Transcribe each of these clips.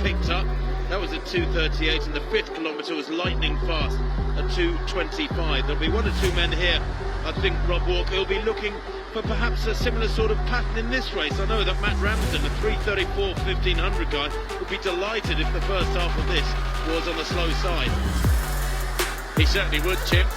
picked up. That was at 2:38, and the 5th kilometre was lightning fast at 2:25. There'll be one or two men here, I think, Rob Walker, will be looking for perhaps a similar sort of pattern in this race. I know that Matt Ramsden, the 3:34 1500 guy, would be delighted if the first half of this was on the slow side. He certainly would, Tim.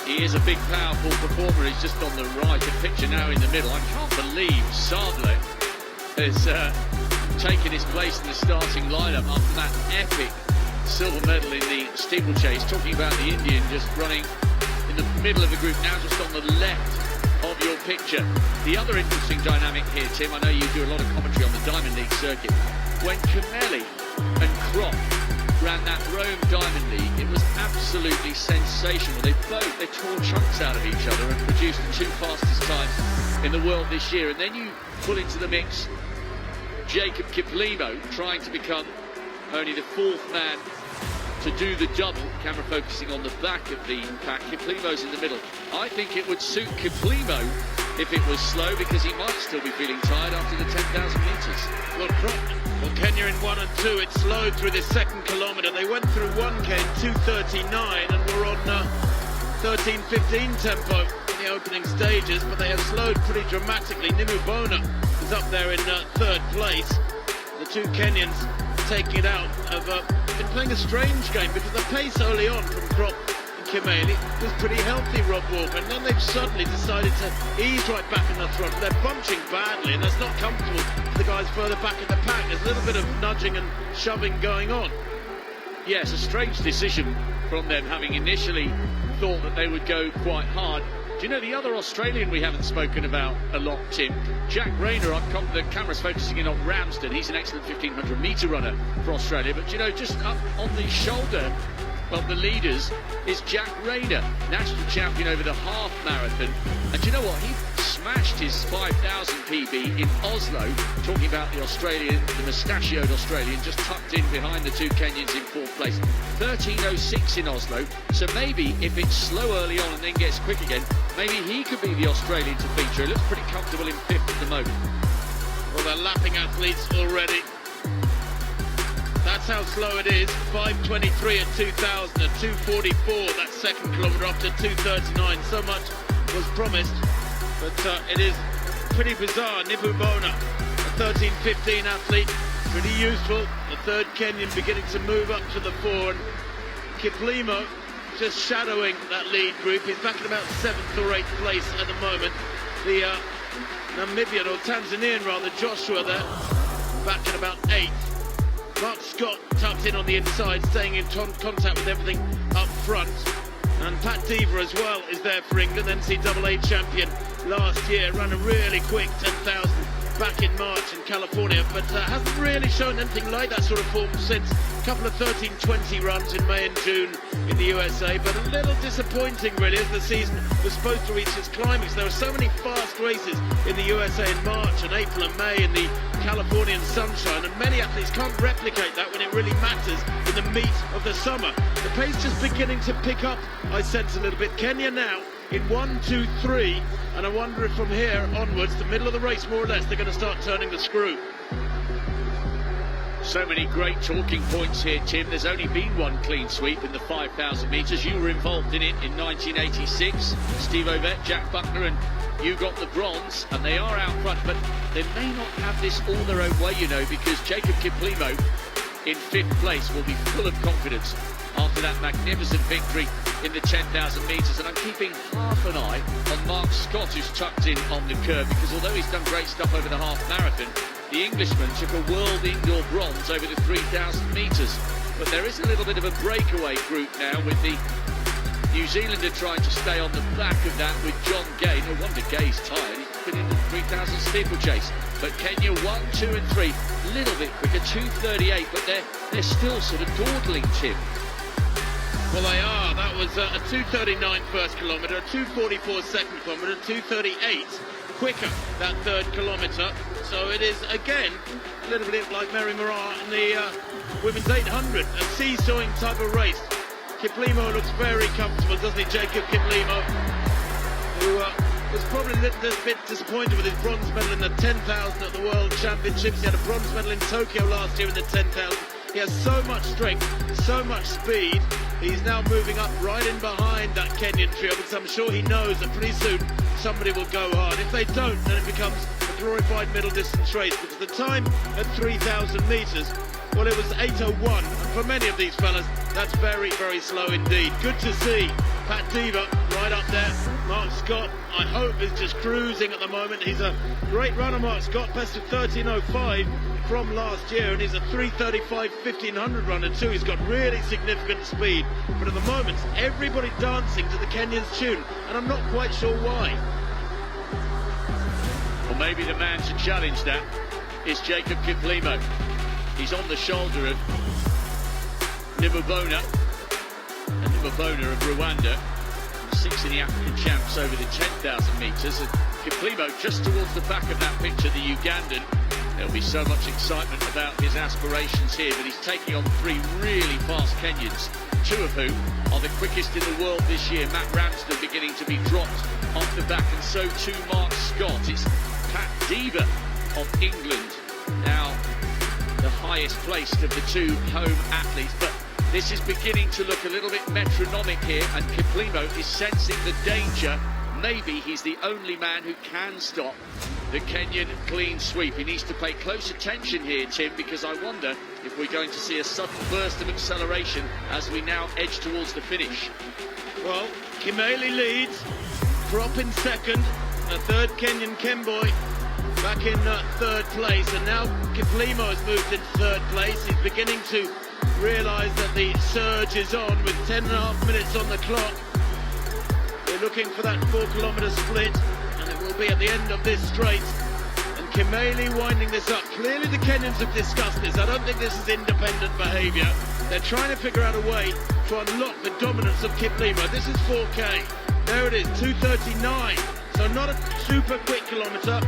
He is a big, powerful performer. He's just on the right. The picture now in the middle. I can't believe Sadler has taken his place in the starting lineup after that epic silver medal in the steeplechase. Talking about the Indian just running in the middle of the group now, just on the left of your picture. The other interesting dynamic here, Tim, I know you do a lot of commentary on the Diamond League circuit. When Camelli and Krop ran that Rome Diamond League, it was absolutely sensational. They tore chunks out of each other and produced the 2 fastest times in the world this year. And then you pull into the mix Jacob Kiplimo, trying to become only the 4th man to do the double. Camera focusing on the back of the pack. Kiplimo's in the middle. I think it would suit Kiplimo if it was slow, because he might still be feeling tired after the 10,000 metres. Well, Kenya in 1 and 2, it slowed through this 2nd kilometre. They went through 1K in 2:39 and were on 13:15 tempo in the opening stages, but they have slowed pretty dramatically. Nimubona is up there in 3rd place. The 2 Kenyans taking it out have been playing a strange game, because the pace early on from Krop and Kimeli was pretty healthy, Rob Walker, and then they've suddenly decided to ease right back in the throttle. They're bunching badly, and that's not comfortable for the guys further back in the pack. There's a little bit of nudging and shoving going on. Yes, a strange decision from them, having initially thought that they would go quite hard. Do you know the other Australian we haven't spoken about a lot, Tim? Jack Rayner. The camera's focusing in on Ramsden. He's an excellent 1500 metre runner for Australia. But, you know, just up on the shoulder of the leaders is Jack Rayner, national champion over the half marathon. And do you know what? He smashed his 5,000 PB in Oslo. Talking about the Australian, the mustachioed Australian, just tucked in behind the 2 Kenyans in 4th place. 13:06 in Oslo. So maybe if it's slow early on and then gets quick again, maybe he could be the Australian to feature. He looks pretty comfortable in 5th at the moment. Well, they're lapping athletes already. That's how slow it is. 5:23 at 2000, at 2:44 that 2nd kilometre up to 2:39. So much was promised, but it is pretty bizarre. Nimubona, a 13:15 athlete, pretty useful. The 3rd Kenyan beginning to move up to the 4, and Kiplimo just shadowing that lead group. He's back in about 7th or 8th place at the moment. The Namibian, or Tanzanian rather, Joshua there, back in about 8th. Mark Scott tucked in on the inside, staying in contact with everything up front. And Pat Deaver as well is there for England, NCAA champion last year, ran a really quick 10,000 back in March in California, but hasn't really shown anything like that sort of form since. A couple of 13:20 runs in May and June in the USA, but a little disappointing really, as the season was supposed to reach its climax. There were so many fast races in the USA in March and April and May in the Californian sunshine, and many athletes can't replicate that when it really matters in the meat of the summer. The pace just beginning to pick up, I sense a little bit. Kenya now in 1, 2, 3, and I wonder if from here onwards, the middle of the race more or less, they're going to start turning the screw. So many great talking points here, Tim. There's only been one clean sweep in the 5,000 metres. You were involved in it in 1986. Steve Ovett, Jack Buckner, and you got the bronze, and they are out front, but they may not have this all their own way, you know, because Jacob Kiplimo in 5th place will be full of confidence after that magnificent victory in the 10,000 metres. And I'm keeping half an eye on Mark Scott, who's tucked in on the curve, because although he's done great stuff over the half marathon, the Englishman took a world indoor bronze over the 3,000 metres. But there is a little bit of a breakaway group now, with the New Zealander trying to stay on the back of that with John Gay. No wonder Gay's tired. He's been in the 3,000 steeplechase. But Kenya 1, 2 and 3, a little bit quicker, 2:38, but they're still sort of dawdling, Tim. Well, they are. That was a 2:39 1st kilometre, a 2:44 2nd kilometre, 2:38 quicker that 3rd kilometre. So it is, again, a little bit like Mary Moraa in the women's 800, a seesawing type of race. Kiplimo looks very comfortable, doesn't he, Jacob Kiplimo, who was probably a little bit disappointed with his bronze medal in the 10,000 at the World Championships. He had a bronze medal in Tokyo last year in the 10,000. He has so much strength, so much speed. He's now moving up right in behind that Kenyan trio, because I'm sure he knows that pretty soon somebody will go hard. If they don't, then it becomes a glorified middle distance race, because the time at 3,000 metres, well, it was 8:01, and for many of these fellas, that's very, very slow indeed. Good to see Pat Diva right up there. Mark Scott, I hope, is just cruising at the moment. He's a great runner, Mark Scott, best of 13:05 from last year, and he's a 3:35 1500 runner too. He's got really significant speed, but at the moment, everybody dancing to the Kenyan's tune, and I'm not quite sure why. Well, maybe the man to challenge that is Jacob Kiplimo. He's on the shoulder of Nimubona, and Nimubona of Rwanda, 6 in the African champs over the 10,000 metres, and Kiplimo just towards the back of that picture, the Ugandan. There'll be so much excitement about his aspirations here, but he's taking on 3 really fast Kenyans, 2 of whom are the quickest in the world this year. Matt Ramsden beginning to be dropped off the back, and so too Mark Scott. It's Pat Diva of England, now the highest placed of the 2 home athletes, but this is beginning to look a little bit metronomic here, and Kiplimo is sensing the danger. Maybe he's the only man who can stop the Kenyan clean sweep. He needs to pay close attention here, Tim, because I wonder if we're going to see a sudden burst of acceleration as we now edge towards the finish. Well, Kimeli leads, Krop in second, a third Kenyan Kemboi back in 3rd place, and now Kiplimo has moved into 3rd place. He's beginning to realise that the surge is on with 10.5 minutes on the clock. We're looking for that 4-kilometre split, and it will be at the end of this straight. And Kimeli winding this up. Clearly the Kenyans have discussed this. I don't think this is independent behaviour. They're trying to figure out a way to unlock the dominance of Kiplimo. This is 4K. There it is, 2:39. So not a super quick kilometre,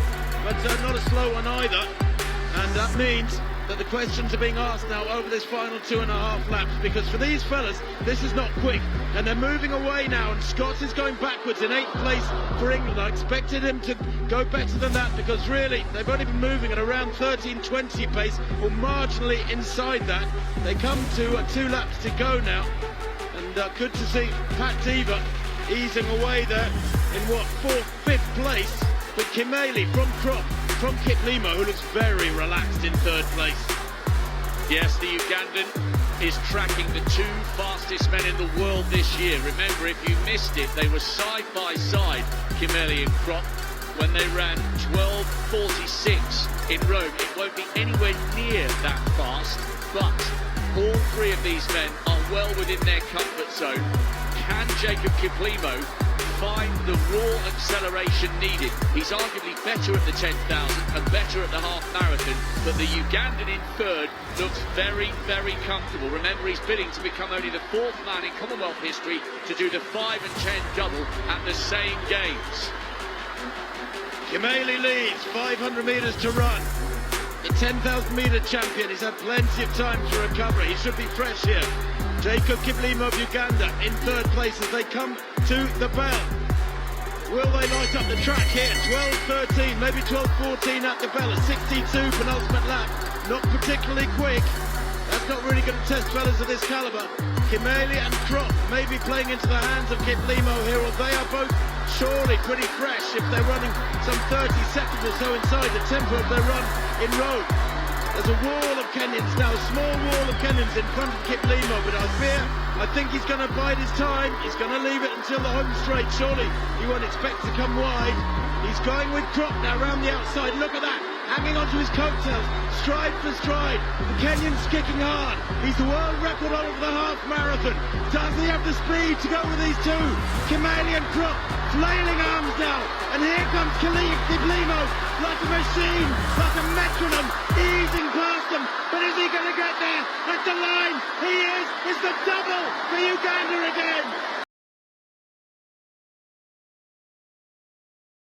but not a slow one either. And that means that the questions are being asked now over this final 2.5 laps, because for these fellas, this is not quick, and they're moving away now, and Scott is going backwards in 8th place for England. I expected him to go better than that, because really, they've only been moving at around 13:20 pace, or marginally inside that. They come to 2 laps to go now, and good to see Pat Diva easing away there in what, 4th, 5th place, but Kimeli from Krop, from Kiplimo, who looks very relaxed in 3rd place. Yes, the Ugandan is tracking the 2 fastest men in the world this year. Remember, if you missed it, they were side by side, Kimeli and Krop, when they ran 12:46 in Rome. It won't be anywhere near that fast, but all 3 of these men are well within their comfort zone. Can Jacob Kiplimo find the raw acceleration needed? He's arguably better at the 10,000 and better at the half marathon, but the Ugandan in 3rd looks very, very comfortable. Remember, he's bidding to become only the 4th man in Commonwealth history to do the 5 and 10 double at the same games. Kimeli leads, 500 metres to run. The 10,000 metre champion, he's had plenty of time to recover. He should be fresh here. Jacob Kiplimo of Uganda in 3rd place as they come to the bell. Will they light up the track here? 12:13, maybe 12:14 at the bell. A 62 penultimate lap. Not particularly quick. That's not really going to test fellas of this calibre. Kimeli and Krop may be playing into the hands of Kiplimo here, or they are both surely pretty fresh if they're running some 30 seconds or so inside the tempo of their run in Rome. There's a wall of Kenyans now, a small wall of Kenyans in front of Kiplimo, but I think he's going to bide his time. He's going to leave it until the home straight. Surely he won't expect to come wide. He's going with Krop now round the outside. Look at that, hanging onto his coattails, stride for stride. The Kenyan's kicking hard. He's the world record over the half marathon. Does he have the speed to go with these 2? Kimeli and Krop flailing arms now, and here comes Kiplimo like a machine, like a metronome, easing past them. But is he going to get there at the line? He is. It's the double for Uganda again.